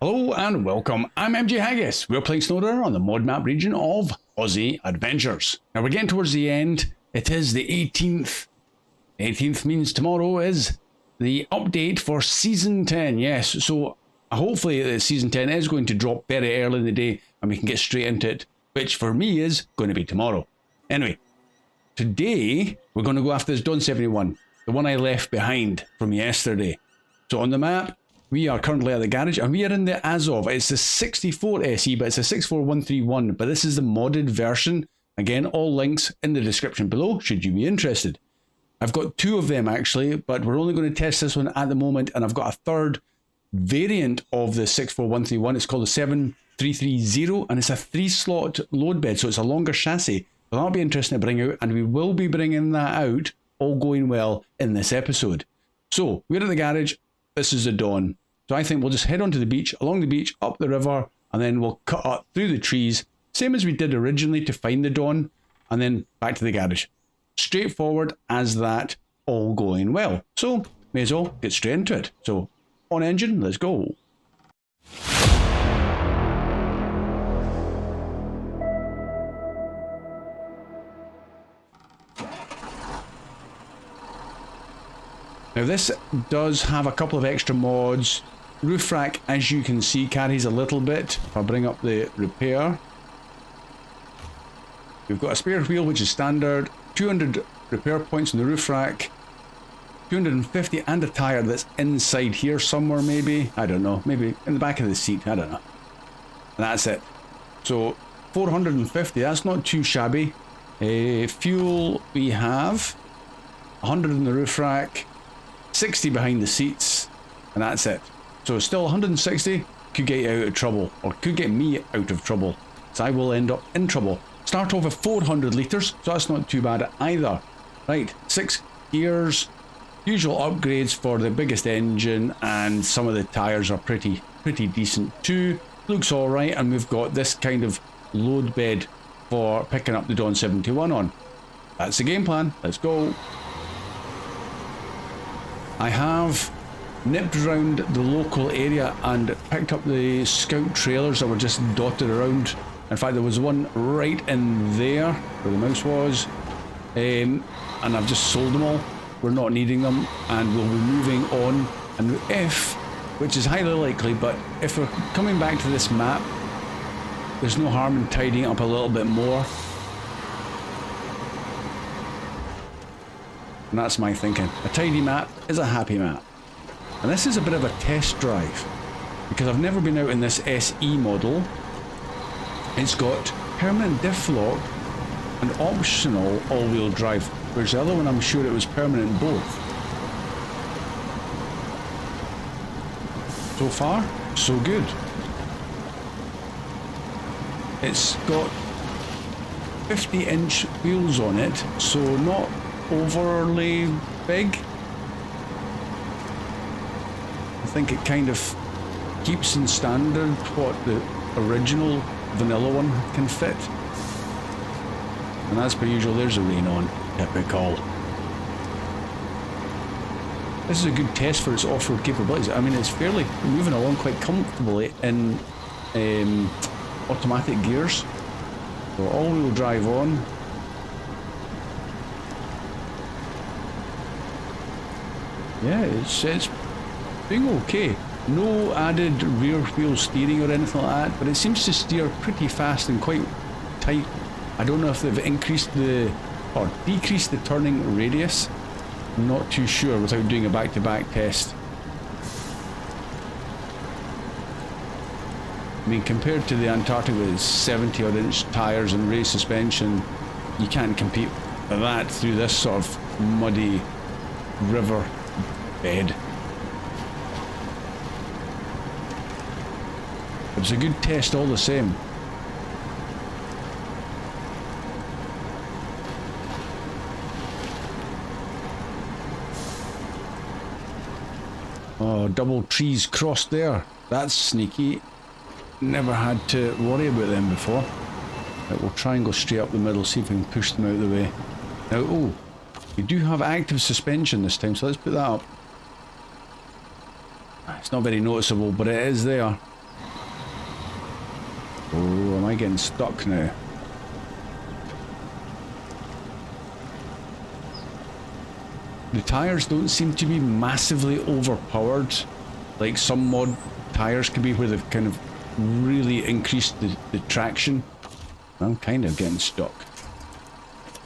Hello and welcome, I'm MJ Haggis. We're playing Snowrunner on the mod map region of Aussie Adventures. Now we're getting towards the end. It is the 18th. 18th means tomorrow is the update for Season 10. Yes, so hopefully Season 10 is going to drop very early in the day and we can get straight into it, which for me is going to be tomorrow. Anyway, today we're going to go after this Dawn 71, the one I left behind from yesterday. So on the map, we are currently at the garage and we are in the Azov. It's the 64 SE, but it's a 64131, but this is the modded version. Again, all links in the description below, should you be interested. I've got two of them actually, but we're only going to test this one at the moment, and I've got a third variant of the 64131. It's called the 7330, and it's a 3-slot load bed, so it's a longer chassis. So that'll be interesting to bring out, and we will be bringing that out, all going well, in this episode. So, we're at the garage, this is the Dawn. So I think we'll just head onto the beach, along the beach, up the river, and then we'll cut up through the trees, same as we did originally to find the Dawn, and then back to the garage. Straightforward as that, all going well. So, may as well get straight into it. So, on engine, let's go. Now this does have a couple of extra mods. Roof rack, as you can see, carries a little bit. If I bring up the repair, we've got a spare wheel, which is standard, 200 repair points in the roof rack, 250 and a tyre that's inside here somewhere maybe, I don't know, maybe in the back of the seat, I don't know. And that's it. So 450, that's not too shabby. Fuel, we have 100 in the roof rack, 60 behind the seats, and that's it. So still 160 could get you out of trouble, or could get me out of trouble, so I will end up in trouble. Start off with 400 litres, so that's not too bad either. Right, 6 gears, usual upgrades for the biggest engine, and some of the tyres are pretty decent too. Looks alright, and we've got this kind of load bed for picking up the Dawn 71 on. That's the game plan, let's go. I have nipped around the local area and picked up the scout trailers that were just dotted around. In fact, there was one right in there where the mouse was, and I've just sold them all. We're not needing them, and we'll be moving on. And if, which is highly likely, but if we're coming back to this map, there's no harm in tidying up a little bit more. And that's my thinking. A tidy map is a happy map. And this is a bit of a test drive, because I've never been out in this SE model. It's got permanent diff lock and optional all-wheel drive, whereas the other one I'm sure it was permanent both. So far, so good. It's got 50-inch wheels on it, so not overly big. I think it kind of keeps in standard what the original vanilla one can fit. And as per usual, there's a rain on. Typical. This is a good test for its off-road capabilities. I mean, it's fairly moving along quite comfortably in automatic gears. So all-wheel drive on. Yeah, it's being okay. No added rear wheel steering or anything like that, but it seems to steer pretty fast and quite tight. I don't know if they've increased or decreased the turning radius. I'm not too sure without doing a back-to-back test. I mean, compared to the Antarctic with its 70-odd-inch tyres and raised suspension, you can't compete with that through this sort of muddy river bed. It's a good test all the same. Oh, double trees crossed there. That's sneaky. Never had to worry about them before. Right, we'll try and go straight up the middle, see if we can push them out of the way. Now, oh, we do have active suspension this time, so let's put that up. It's not very noticeable, but it is there. I getting stuck now? The tyres don't seem to be massively overpowered, like some mod tyres can be, where they've kind of really increased the traction. I'm kind of getting stuck.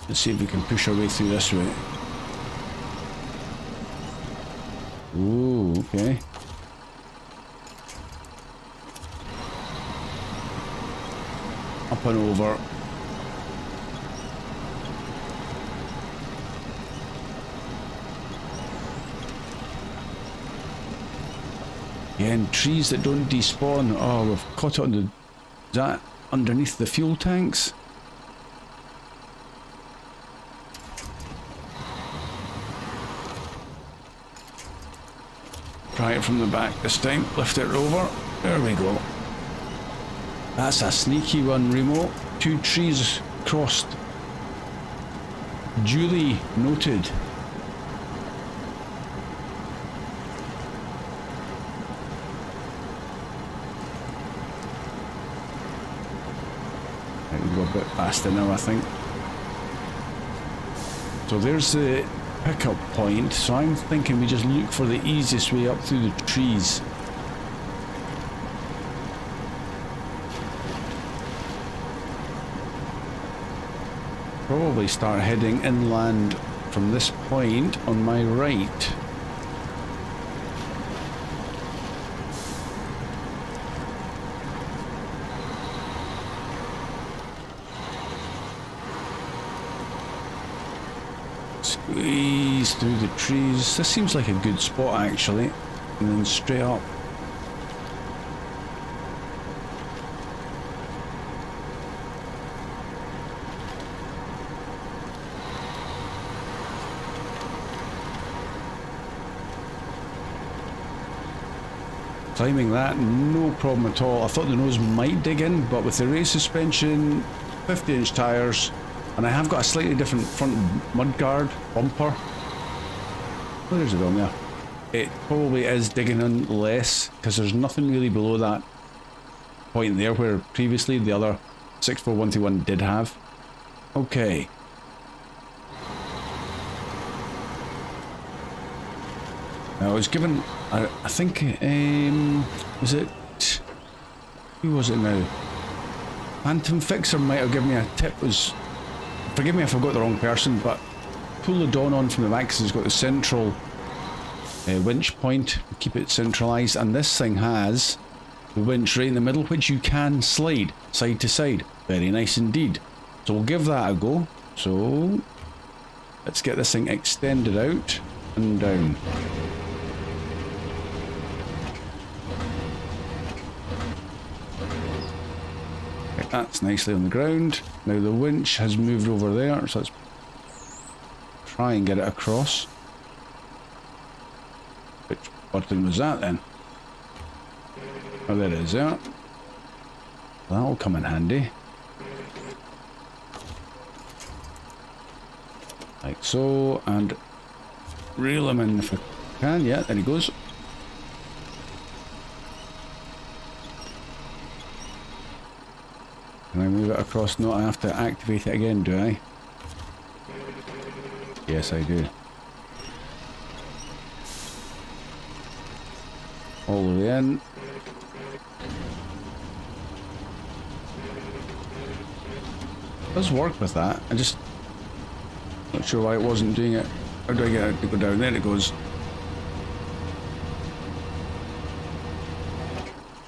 Let's see if we can push our way through this way. Ooh, okay. Up and over. Yeah, and trees that don't despawn. Oh, we've caught it on the... Is that underneath the fuel tanks? Try it from the back this time. Lift it over. There we go. That's a sneaky one, Remo. 2 trees crossed. Duly noted. Right, we go a bit faster now, I think. So there's the pickup point. So I'm thinking we just look for the easiest way up through the trees. Probably start heading inland from this point on my right. Squeeze through the trees. This seems like a good spot actually. And then straight up. Climbing that, no problem at all. I thought the nose might dig in, but with the race suspension, 50-inch tyres, and I have got a slightly different front mudguard bumper. Oh, there's a dome there. It probably is digging in less, because there's nothing really below that point there, where previously the other 64121 did have. Okay. I was given, I think, was it, who was it now? Phantom Fixer might have given me a tip. Was, forgive me if I've got the wrong person, but pull the Dawn on from the back because it's got the central winch point, keep it centralised, and this thing has the winch right in the middle, which you can slide side to side. Very nice indeed. So we'll give that a go. So let's get this thing extended out and down. That's nicely on the ground. Now the winch has moved over there, so let's try and get it across. Which button was that then? Oh, there it is there. That'll come in handy. Like so, and reel him in if I can. Yeah, there he goes. Can I move it across? No, I have to activate it again, do I? Yes, I do. All the way in. It does work with that. I just not sure why it wasn't doing it. How do I get it to go down? There it goes.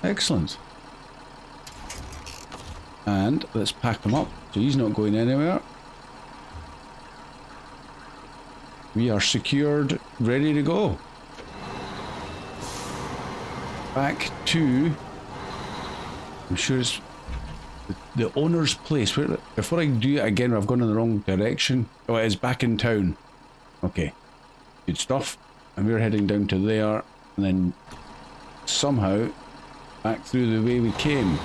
Excellent. And let's pack him up, so he's not going anywhere. We are secured, ready to go. Back to, I'm sure it's the owner's place. Where, before I do it again, I've gone in the wrong direction. Oh, it is back in town. Okay, good stuff. And we're heading down to there, and then somehow back through the way we came.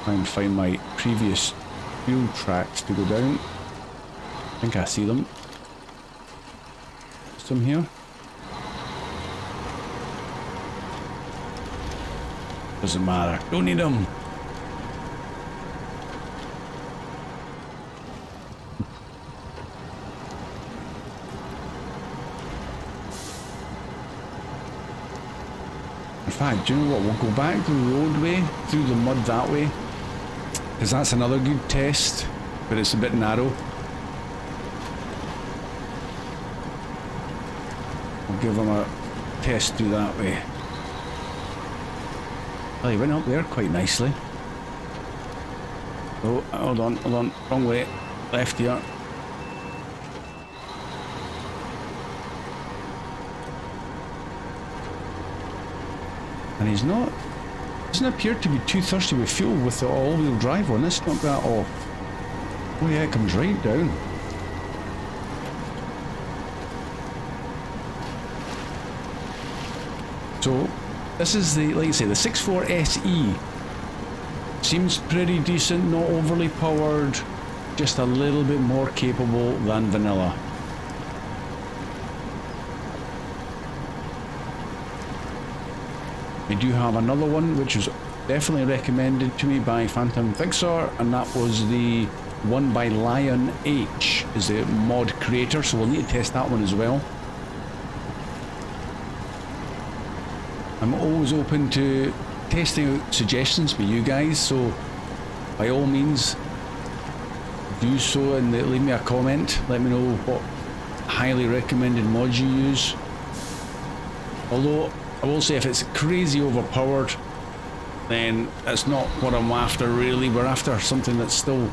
Try and find my previous fuel tracks to go down. I think I see them. Some here. Doesn't matter. Don't need them. In fact, do you know what? We'll go back the roadway, through the mud that way. Because that's another good test, but it's a bit narrow. We'll give them a test through that way. Well, he went up there quite nicely. Oh, hold on, wrong way. Left here. And he's not, doesn't appear to be too thirsty with fuel with the all-wheel drive on. Let's knock that off. Oh yeah, it comes right down. So, this is the, like I say, the 6.4 SE. Seems pretty decent, not overly powered, just a little bit more capable than vanilla. I do have another one which was definitely recommended to me by Phantom Fixer, and that was the one by Lion H, is the mod creator, so we'll need to test that one as well. I'm always open to testing out suggestions for you guys, so by all means do so and leave me a comment. Let me know what highly recommended mods you use. Although I will say if it's crazy overpowered, then that's not what I'm after really. We're after something that still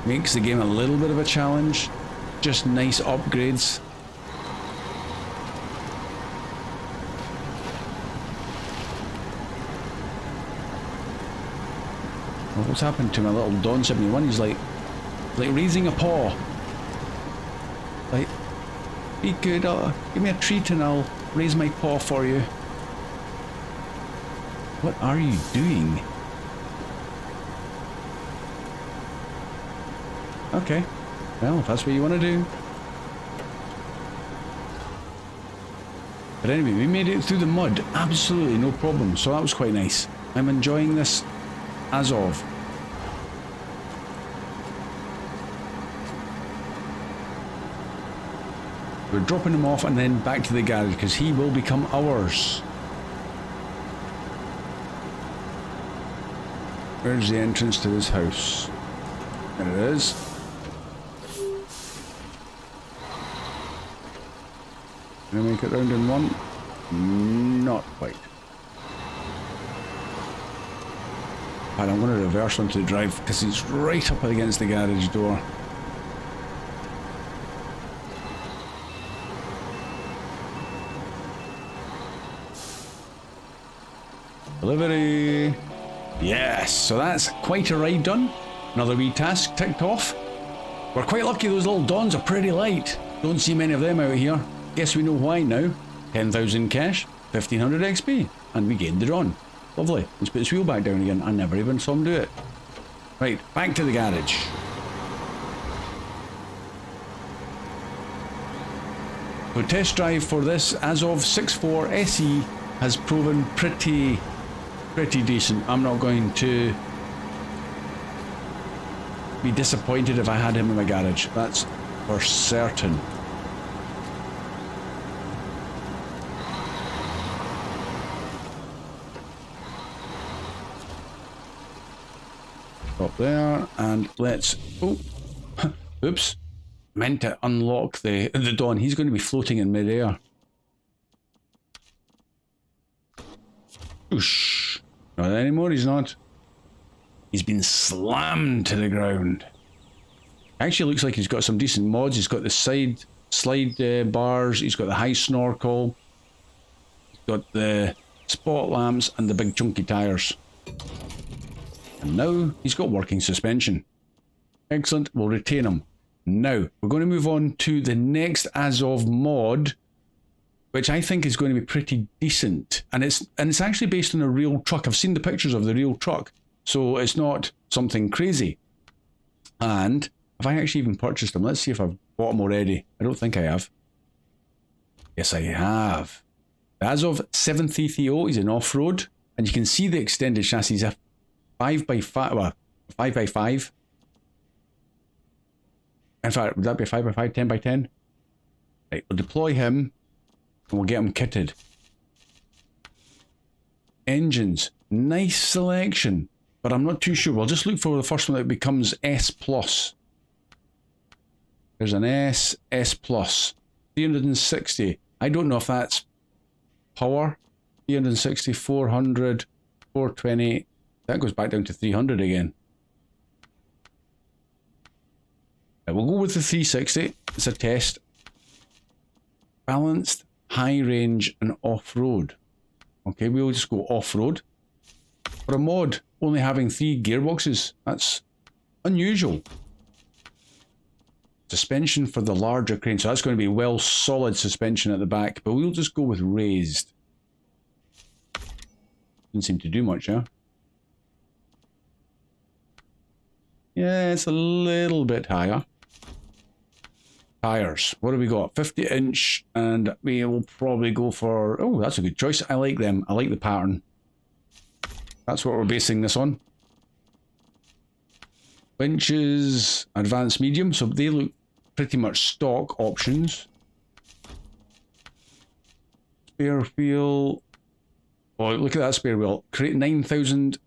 makes the game a little bit of a challenge, just nice upgrades. Well, what's happened to my little Don 71? He's like raising a paw. Like, be good, give me a treat and I'll raise my paw for you. What are you doing? Okay, well, if that's what you want to do. But anyway, we made it through the mud, absolutely no problem, so that was quite nice. I'm enjoying this as of. We're dropping him off and then back to the garage because he will become ours. Where's the entrance to this house? There it is. Can I make it round in one? Not quite. And I'm going to reverse onto the drive because he's right up against the garage door. Delivery! Yes, so that's quite a ride done. Another wee task ticked off. We're quite lucky those little Dons are pretty light. Don't see many of them out here. Guess we know why now. 10,000 cash, 1500 XP, and we gained the Don. Lovely. Let's put his wheel back down again. I never even saw him do it. Right, back to the garage. So test drive for this as of 6.4 SE has proven pretty decent. I'm not going to be disappointed if I had him in my garage. That's for certain. Up there, and let's, oh, oops, meant to unlock the Dawn. He's going to be floating in midair. Oosh. Not anymore, he's not. He's been slammed to the ground. Actually looks like he's got some decent mods. He's got the slide bars, he's got the high snorkel, he's got the spot lamps and the big chunky tires. And now he's got working suspension. Excellent, we'll retain him. Now, we're going to move on to the next Azov mod, which I think is going to be pretty decent. And it's actually based on a real truck. I've seen the pictures of the real truck, so it's not something crazy. And have I actually even purchased them? Let's see if I've bought them already. I don't think I have. Yes, I have. The Azov 730 is an off-road. And you can see the extended chassis is a 5x5, well, 5x5. In fact, would that be a 5x5, 10x10? Right, we'll deploy him and we'll get him kitted. Engines, nice selection, but I'm not too sure. We'll just look for the first one that becomes S+. There's an S, S+, 360. I don't know if that's power. 360, 400, 420. That goes back down to 300 again. Right, we'll go with the 360. It's a test. Balanced, high range, and off-road. Okay, we'll just go off-road. For a mod, only having 3 gearboxes, that's unusual. Suspension for the larger crane, so that's going to be well solid suspension at the back, but we'll just go with raised. Didn't seem to do much, huh? Yeah, it's a little bit higher. Tires, what have we got? 50-inch, and we will probably go for... Oh, that's a good choice. I like them. I like the pattern. That's what we're basing this on. Winches, advanced medium, so they look pretty much stock options. Spare wheel. Oh, look at that spare wheel. Create 9,000.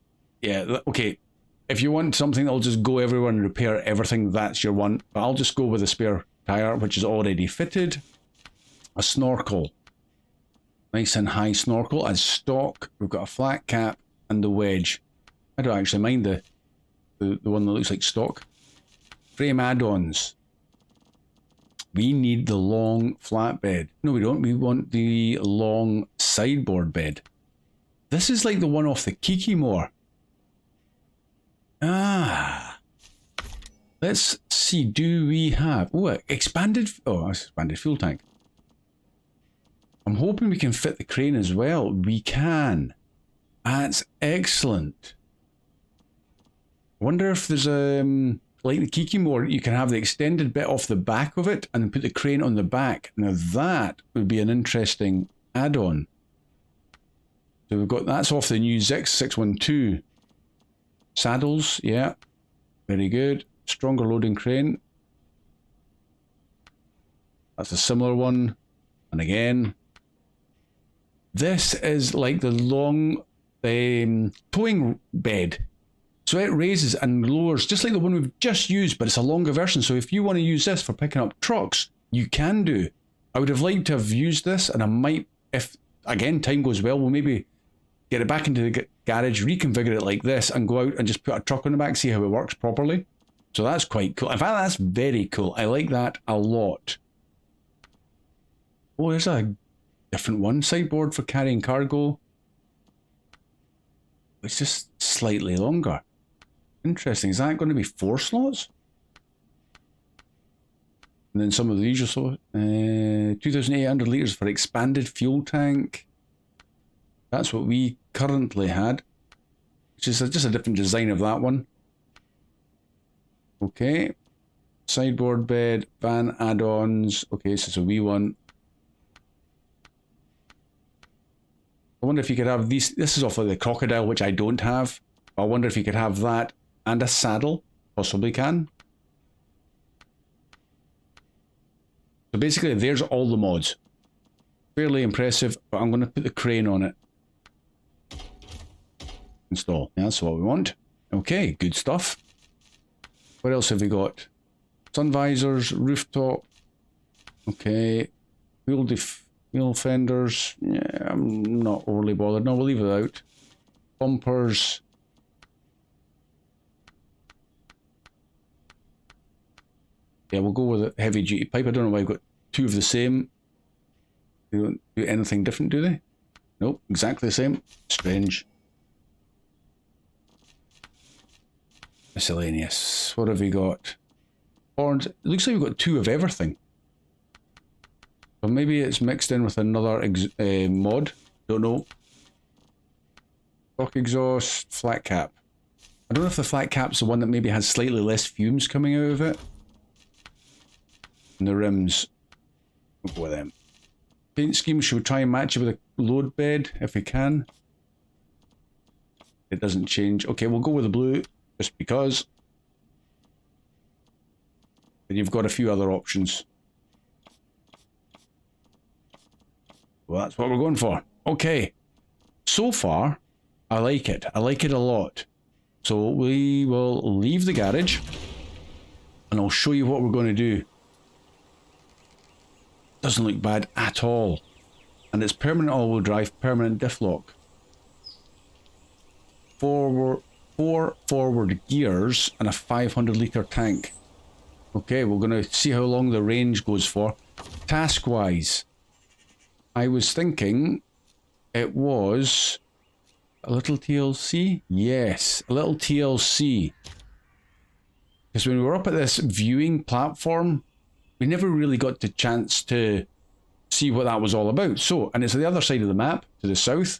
Yeah, okay. If you want something that'll just go everywhere and repair everything, that's your one. But I'll just go with a spare tire, which is already fitted. A snorkel. Nice and high snorkel as stock. We've got a flat cap and the wedge. I don't actually mind the one that looks like stock. Frame add-ons. We need the long flatbed. No, we don't. We want the long sideboard bed. This is like the one off the Kiki more. Ah. Let's see. Do we have... Oh, expanded... Oh, expanded fuel tank. I'm hoping we can fit the crane as well. We can. That's excellent. I wonder if there's like the Kiki more, you can have the extended bit off the back of it and then put the crane on the back. Now that would be an interesting add-on. So we've got, that's off the new Zix 612. Saddles, yeah. Very good. Stronger loading crane. That's a similar one. And again, this is like the long towing bed. So it raises and lowers, just like the one we've just used, but it's a longer version. So if you want to use this for picking up trucks, you can do. I would have liked to have used this, and I might, if, again, time goes well, we'll maybe get it back into the garage, reconfigure it like this, and go out and just put a truck on the back, see how it works properly. So that's quite cool. In fact, that's very cool. I like that a lot. Oh, there's a different one. Sideboard for carrying cargo. It's just slightly longer. Interesting. Is that going to be 4 slots? And then some of the usual 2,800 litres for expanded fuel tank. That's what we currently had. Which is just a different design of that one. Okay. Sideboard bed, van add-ons. Okay, so it's a wee one. I wonder if you could have these. This is off of the crocodile, which I don't have. I wonder if you could have that and a saddle. Possibly can. So basically, there's all the mods. Fairly impressive, but I'm going to put the crane on it. Install. Yeah, that's what we want. Okay, good stuff. What else have we got? Sun visors, rooftop. Okay. Wheel fenders. Yeah, I'm not overly bothered. No, we'll leave it out. Bumpers. Yeah, we'll go with a heavy duty pipe. I don't know why I've got 2 of the same. They don't do anything different, do they? Nope, exactly the same. Strange. Miscellaneous. What have we got? Horns. It looks like we've got 2 of everything. But maybe it's mixed in with another mod. Don't know. Stock exhaust, flat cap. I don't know if the flat cap's the one that maybe has slightly less fumes coming out of it. And the rims. We'll go with them. Paint scheme, should we try and match it with a load bed if we can? It doesn't change. Okay, we'll go with the blue just because. And you've got a few other options. Well, that's what we're going for. Okay. So far, I like it. I like it a lot. So we will leave the garage. And I'll show you what we're going to do. Doesn't look bad at all. And it's permanent all-wheel drive, permanent diff lock. Four forward gears and a 500-litre tank. Okay, we're going to see how long the range goes for. Task-wise, I was thinking it was a Little TLC. Yes, a Little TLC. Because when we were up at this viewing platform, we never really got the chance to see what that was all about. So, and it's on the other side of the map, to the south.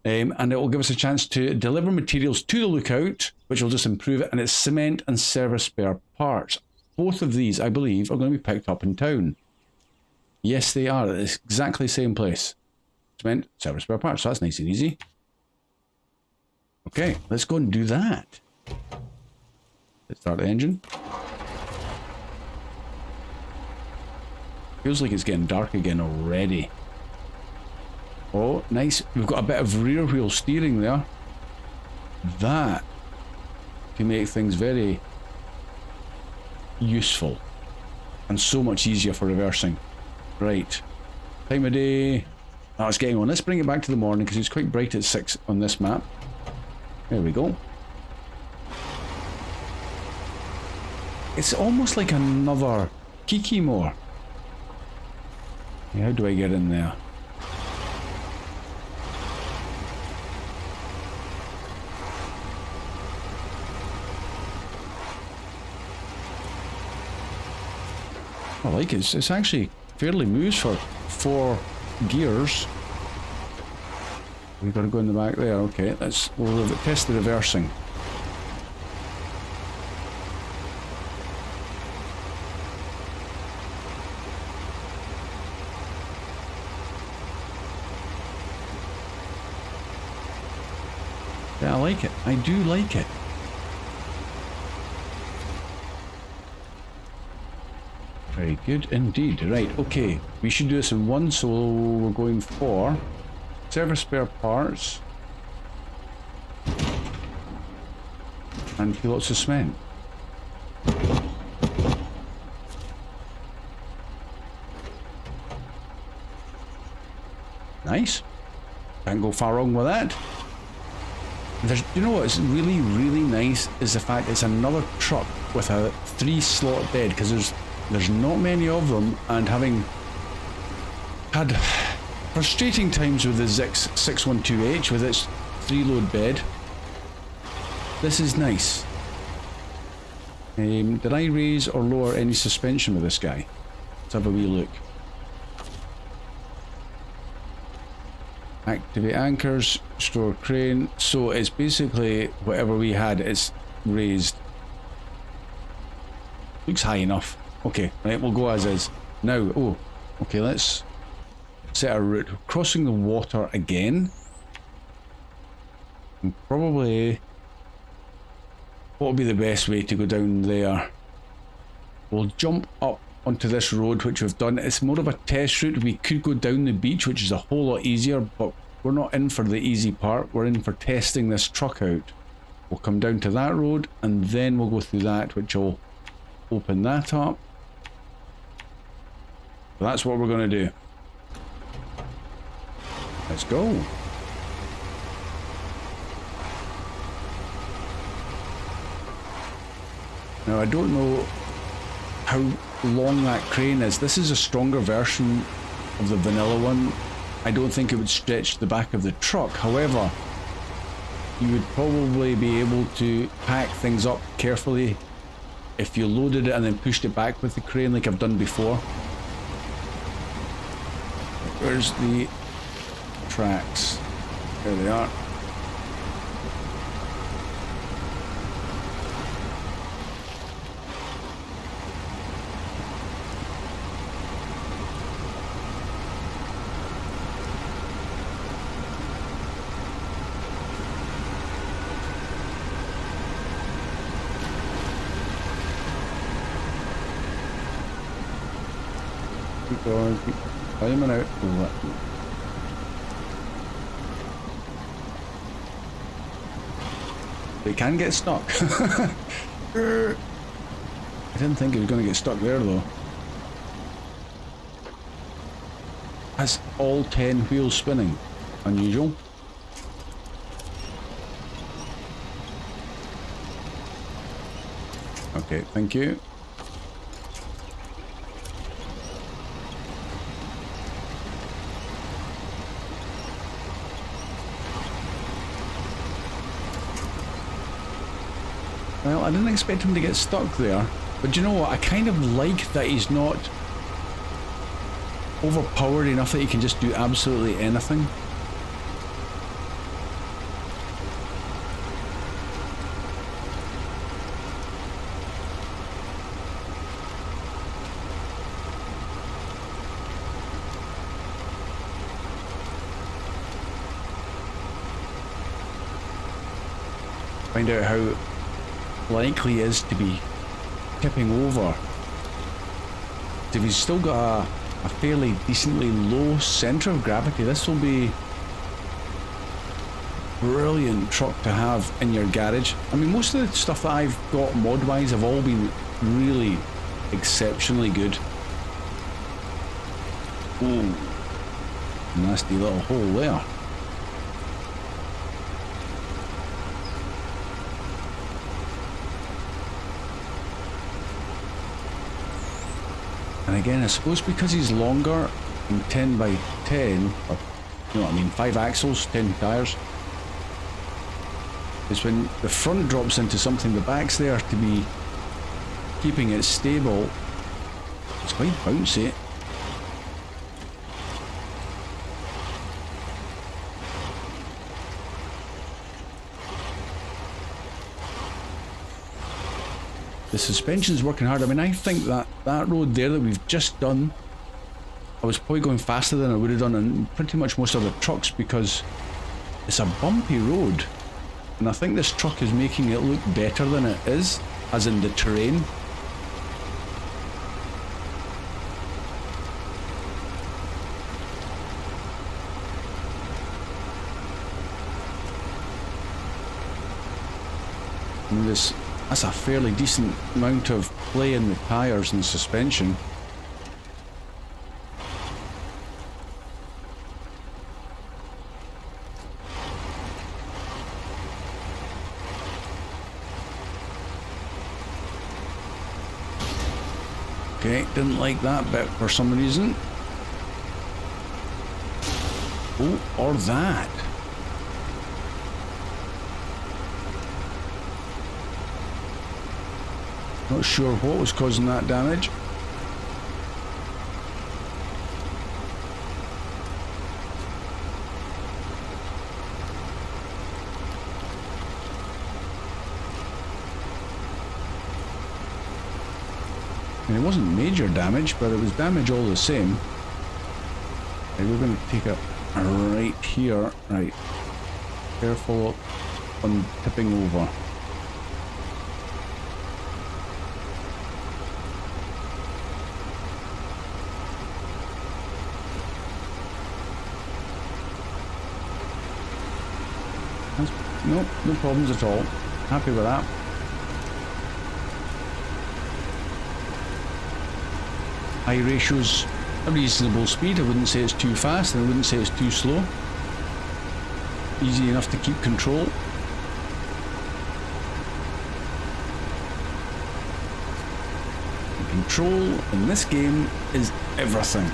And it will give us a chance to deliver materials to the lookout, which will just improve it. And it's cement and service spare parts. Both of these, I believe, are going to be picked up in town. Yes, they are. It's exactly the same place. Cement, service spare parts. So that's nice and easy. Okay, let's go and do that. Let's start the engine. Feels like it's getting dark again already. Oh, nice. We've got a bit of rear wheel steering there. That can make things very useful and so much easier for reversing. Right. Time of day. Oh, it's getting on. Let's bring it back to the morning because it's quite bright at 6 on this map. There we go. It's almost like another Kiki more. How do I get in there? I like it. It's actually fairly moves for 4 gears. We've got to go in the back there. Okay, we'll test the reversing. Yeah, I like it. I do like it. Very good indeed. Right, okay. We should do this in one, so we're going for service spare parts and lots of cement. Nice. Can't go far wrong with that. You know what's really, really nice is the fact it's another truck with a 3-slot bed, because there's not many of them, and having had frustrating times with the Zix 612H with its 3-load bed, this is nice. Did I raise or lower any suspension with this guy? Let's have a wee look. Activate anchors, store crane. So it's basically whatever we had, it's raised. Looks high enough. Okay, right, we'll go as is. Now, oh, okay, let's set our route. Crossing the water again. And probably, what would be the best way to go down there? We'll jump up onto this road, which we've done. It's more of a test route. We could go down the beach, which is a whole lot easier, but we're not in for the easy part. We're in for testing this truck out. We'll come down to that road, and then we'll go through that, which will open that up. So that's what we're going to do. Let's go. Now, I don't know how long that crane is. This is a stronger version of the vanilla one. I don't think it would stretch the back of the truck. However, you would probably be able to pack things up carefully if you loaded it and then pushed it back with the crane like I've done before. Where's the tracks? There they are. Keep going, keep climbing out. They can get stuck. I didn't think it was going to get stuck there though. That's all 10 wheels spinning. Unusual. Okay, thank you. Well, I didn't expect him to get stuck there, but you know what? I kind of like that he's not overpowered enough that he can just do absolutely anything. Find out how likely he is to be tipping over. If he's still got a fairly decently low centre of gravity, this will be a brilliant truck to have in your garage. I mean, most of the stuff that I've got mod-wise have all been really exceptionally good. Ooh, nasty little hole there. And again, I suppose because he's longer and 10 by 10, or, you know what I mean, 5 axles, 10 tyres, is when the front drops into something, the back's there to be keeping it stable. It's quite bouncy. The suspension's working hard. I mean, I think that road there that we've just done, I was probably going faster than I would have done on pretty much most other trucks because it's a bumpy road. And I think this truck is making it look better than it is, as in the terrain. And that's a fairly decent amount of play in the tyres and suspension. Okay, didn't like that bit for some reason. Oh, or that. Not sure what was causing that damage. And it wasn't major damage, but it was damage all the same. Okay, we're going to take it right here. Right. Careful on tipping over. Nope, no problems at all. Happy with that. High ratios, a reasonable speed. I wouldn't say it's too fast and I wouldn't say it's too slow. Easy enough to keep control. And control in this game is everything.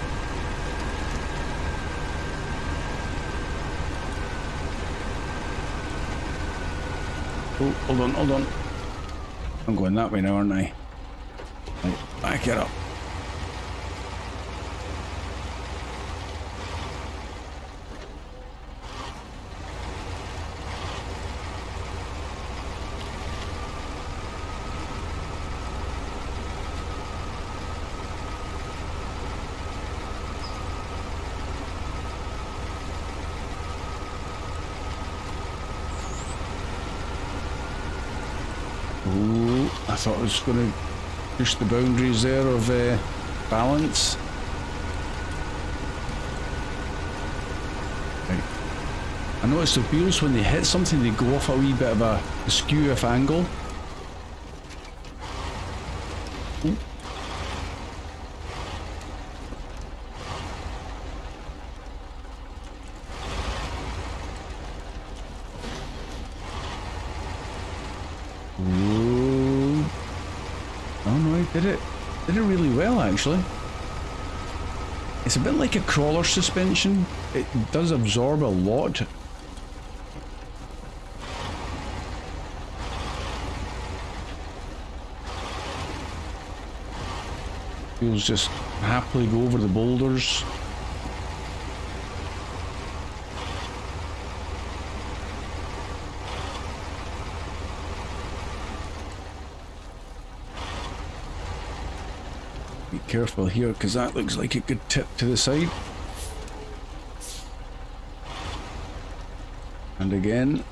Oh, hold on. I'm going that way now, aren't I? Right, back it up. I thought I was going to push the boundaries there of balance. I noticed the wheels, when they hit something, they go off a wee bit of a skew-off angle. Ooh. Ooh. Oh no, it did it really well actually. It's a bit like a crawler suspension. It does absorb a lot. Wheels just happily go over the boulders. Be careful here because that looks like it could tip to the side. And again.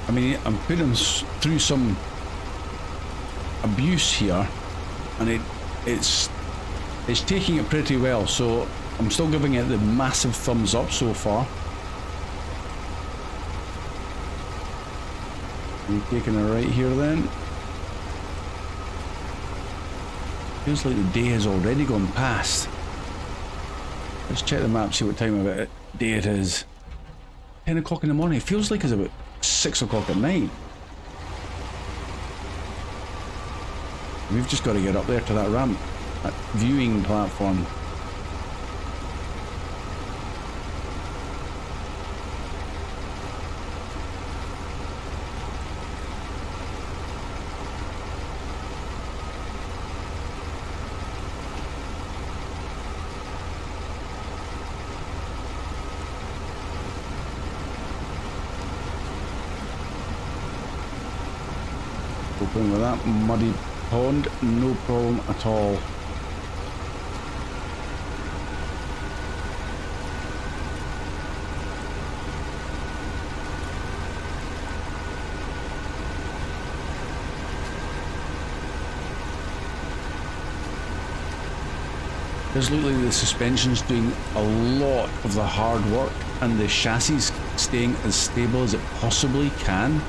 I mean, I'm putting through some abuse here, and it's taking it pretty well, so I'm still giving it the massive thumbs up so far. We're taking a right here then. Feels like the day has already gone past. Let's check the map, see what time of day it is. 10 o'clock in the morning. It feels like it's about 6 o'clock at night. We've just got to get up there to that ramp, that viewing platform. Open with that muddy pond, no problem at all. There's literally the suspension's doing a lot of the hard work and the chassis staying as stable as it possibly can.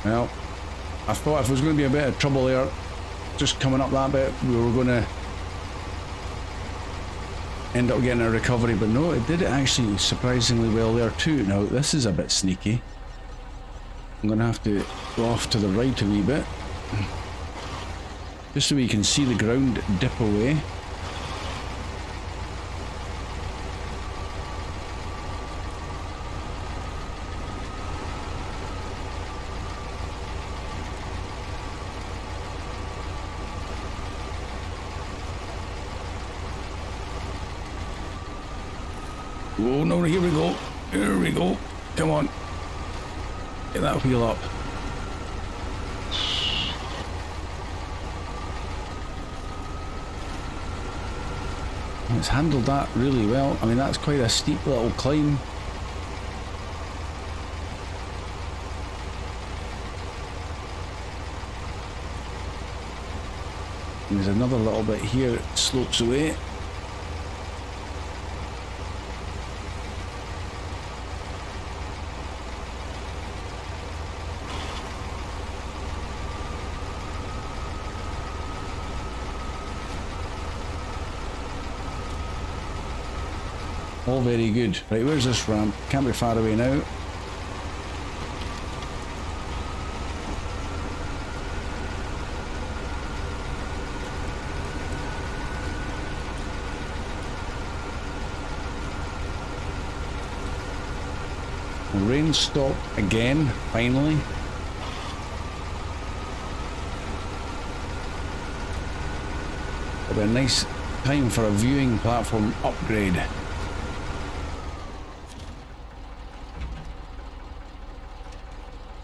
Well, I thought if there was going to be a bit of trouble there, just coming up that bit, we were going to end up getting a recovery, but no, it did it actually surprisingly well there too. Now, this is a bit sneaky. I'm going to have to go off to the right a wee bit, just so we can see the ground dip away. Oh no, here we go. Here we go. Come on. Get that wheel up. It's handled that really well. I mean, that's quite a steep little climb. And there's another little bit here, it slopes away. All very good. Right, where's this ramp? Can't be far away now. The rain stopped again, finally. It'll be a nice time for a viewing platform upgrade.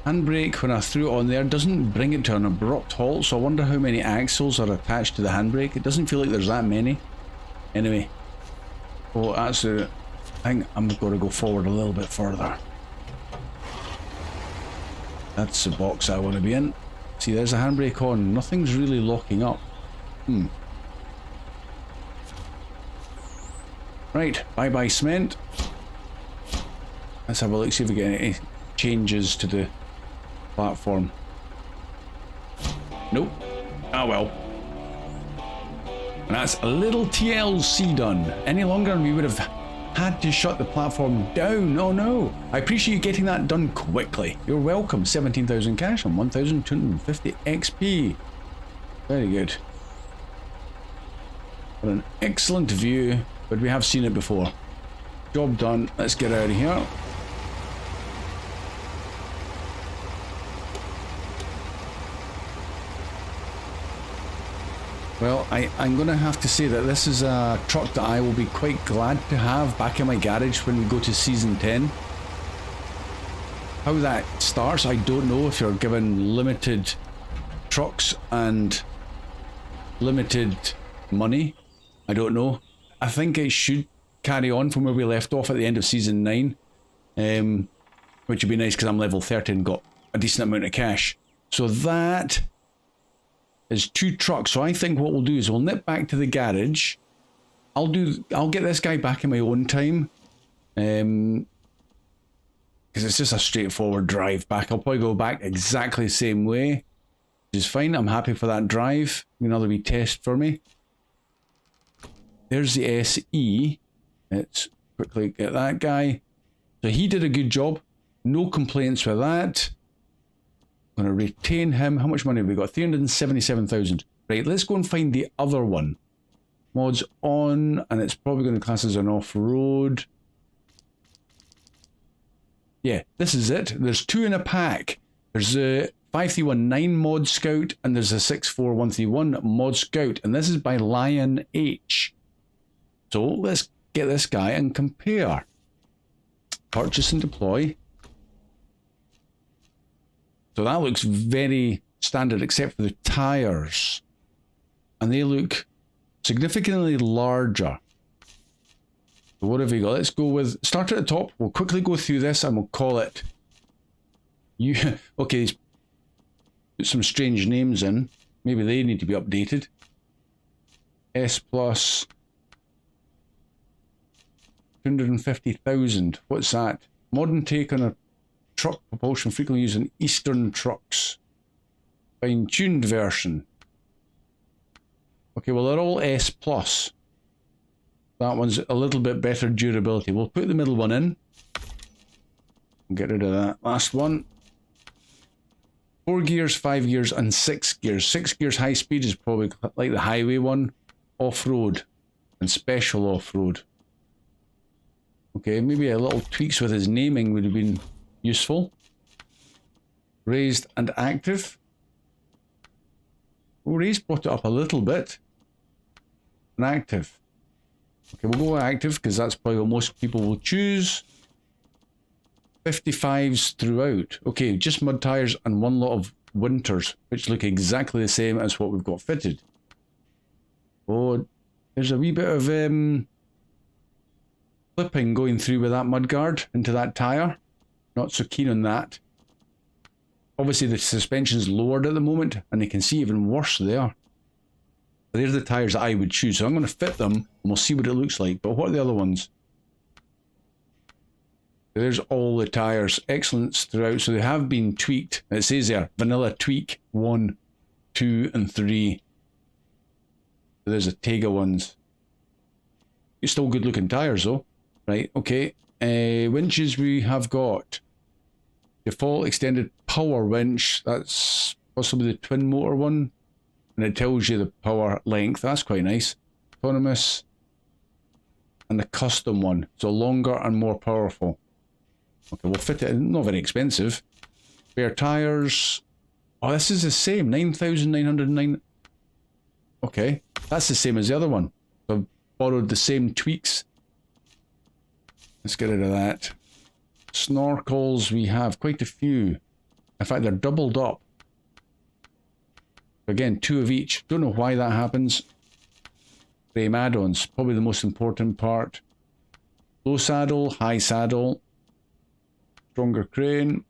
Handbrake, when I threw it on there, doesn't bring it to an abrupt halt, so I wonder how many axles are attached to the handbrake. It doesn't feel like there's that many. Anyway, well, that's the thing. I'm going to go forward a little bit further. That's the box I want to be in. See, there's a handbrake on. Nothing's really locking up. Right, bye-bye cement. Let's have a look, see if we get any changes to the platform. Nope. Ah well. And that's a little TLC done. Any longer and we would have had to shut the platform down. Oh no. I appreciate you getting that done quickly. You're welcome. 17,000 cash and 1,250 XP. Very good. What an excellent view, but we have seen it before. Job done. Let's get out of here. Well, I'm going to have to say that this is a truck that I will be quite glad to have back in my garage when we go to Season 10. How that starts, I don't know if you're given limited trucks and limited money. I don't know. I think it should carry on from where we left off at the end of Season 9. Which would be nice because I'm level 30 and got a decent amount of cash. So that is 2 trucks. So I think what we'll do is we'll nip back to the garage. I'll get this guy back in my own time. Because it's just a straightforward drive back. I'll probably go back exactly the same way. Which is fine. I'm happy for that drive. Another wee test for me. There's the SE. Let's quickly get that guy. So he did a good job. No complaints with that. I'm going to retain him. How much money have we got? 377,000. Right, let's go and find the other one. Mods on, and it's probably going to class as an off-road. Yeah, this is it. There's 2 in a pack. There's a 5319 Mod Scout, and there's a 64131 Mod Scout, and this is by Lion H. So let's get this guy and compare. Purchase and deploy. So that looks very standard except for the tires. And they look significantly larger. So what have we got? Let's go with, start at the top. We'll quickly go through this and we'll call it. Okay, put some strange names in. Maybe they need to be updated. S plus 250,000. What's that? Modern take on a truck propulsion frequently used in Eastern trucks. Fine-tuned version. Okay, well they're all S plus. That one's a little bit better durability. We'll put the middle one in. Get rid of that last one. 4 gears, 5 gears, and 6 gears. 6 gears high speed is probably like the highway one. Off-road and special off-road. Okay, maybe a little tweaks with his naming would have been useful. Raised and active. Oh, raised brought it up a little bit. And active. Okay, we'll go with active because that's probably what most people will choose. 55s throughout. Okay, just mud tires and 1 lot of winters, which look exactly the same as what we've got fitted. Oh, there's a wee bit of clipping going through with that mudguard into that tire. Not so keen on that. Obviously the suspension's lowered at the moment and you can see even worse there. But there's the tires that I would choose. So I'm going to fit them and we'll see what it looks like. But what are the other ones? There's all the tires. Excellence throughout. So they have been tweaked. It says there, vanilla tweak 1, 2 and 3. So there's the Tega ones. It's still good looking tires though. Right, okay. Winches we have got. Default extended power winch. That's possibly the twin motor one. And it tells you the power length. That's quite nice. Autonomous. And the custom one. So longer and more powerful. Okay, we'll fit it in. Not very expensive. Spare tires. Oh, this is the same. 9,909. Okay. That's the same as the other one. So I've borrowed the same tweaks. Let's get rid of that. Snorkels, we have quite a few. In fact, they're doubled up. Again, 2 of each. Don't know why that happens. Frame add-ons, probably the most important part. Low saddle, high saddle. Stronger crane.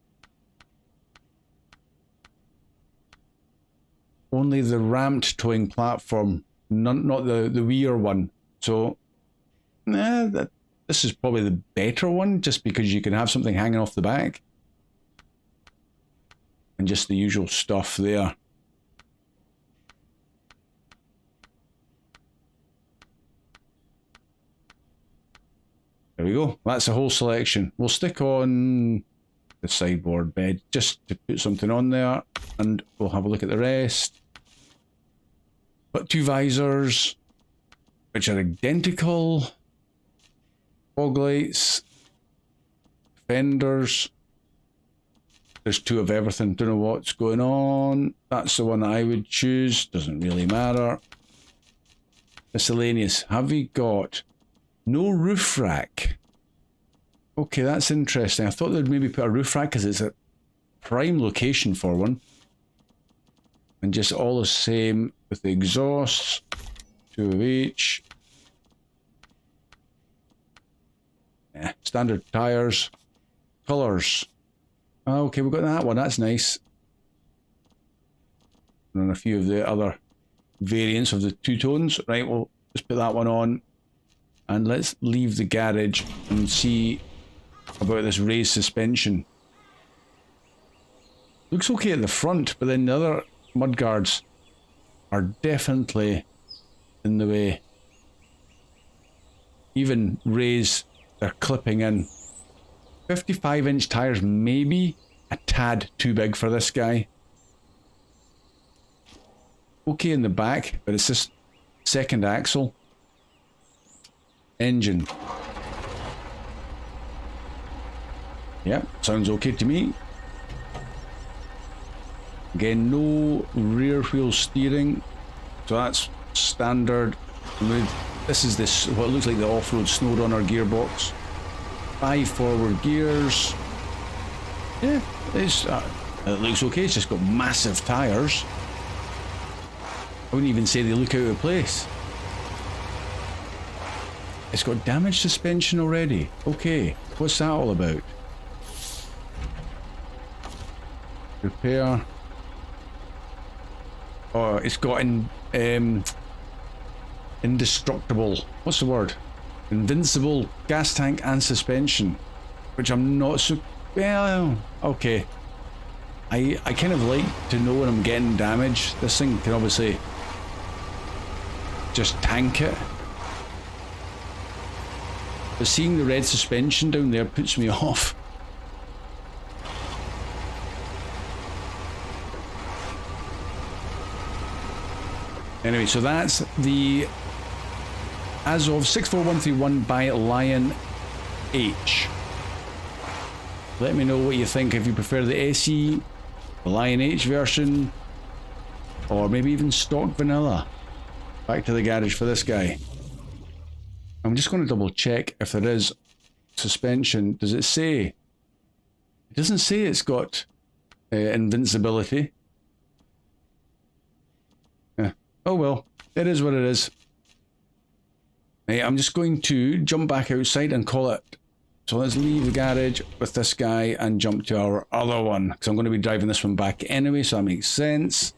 Only the ramped towing platform, not the weir one. So, this is probably the better one, just because you can have something hanging off the back. And just the usual stuff there. There we go. That's a whole selection. We'll stick on the sideboard bed just to put something on there, and we'll have a look at the rest. Got 2 visors, which are identical. Fog lights, fenders. There's 2 of everything. Don't know what's going on. That's the one that I would choose. Doesn't really matter. Miscellaneous. Have we got no roof rack? Okay, that's interesting. I thought they'd maybe put a roof rack because it's a prime location for one. And just all the same with the exhausts. 2 of each. Yeah, standard tires. Colours. Okay, we've got that one. That's nice. And a few of the other variants of the 2 tones. Right, we'll just put that one on. And let's leave the garage and see about this raised suspension. Looks okay at the front, but then the other mudguards are definitely in the way. Even raised, they're clipping in. 55-inch tires, maybe a tad too big for this guy. Okay in the back, but it's this second axle. Engine. Yep, sounds okay to me. Again, no rear wheel steering, so that's standard. This is what looks like the off-road Snowrunner gearbox. 5 forward gears. Yeah, it looks okay. It's just got massive tires. I wouldn't even say they look out of place. It's got damaged suspension already. Okay, what's that all about? Repair. Oh, it's got indestructible. What's the word? Invincible gas tank and suspension, which I'm not so well. Okay, I kind of like to know when I'm getting damage. This thing can obviously just tank it. But seeing the red suspension down there puts me off. Anyway, so that's the as of 64131 by Lion H. Let me know what you think, if you prefer the SE, the Lion H version, or maybe even stock vanilla. Back to the garage for this guy. I'm just going to double check if there is suspension. Does it say? It doesn't say it's got invincibility. Yeah. Oh well, it is what it is. I'm just going to jump back outside and call it. So let's leave the garage with this guy and jump to our other one, because I'm going to be driving this one back anyway, so that makes sense.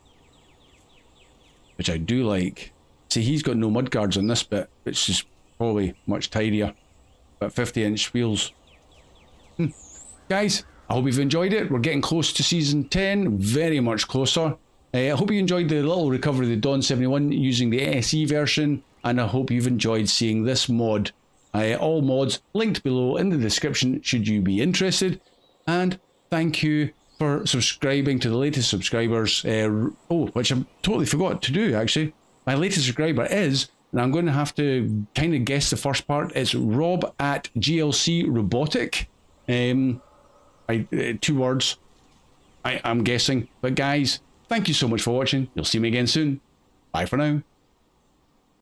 Which I do like. See, he's got no mudguards on this bit, which is probably much tidier. But 50-inch wheels. Guys, I hope you've enjoyed it. We're getting close to season 10, very much closer. I hope you enjoyed the little recovery of the Dawn 71 using the SE version, and I hope you've enjoyed seeing this mod All mods linked below in the description should you be interested. And thank you for subscribing to the latest subscribers. Which I totally forgot to do actually. My latest subscriber is, and I'm going to have to kind of guess the first part, it's Rob at GLC Robotic. 2 words, I'm guessing. But guys, thank you so much for watching. You'll see me again soon. Bye for now.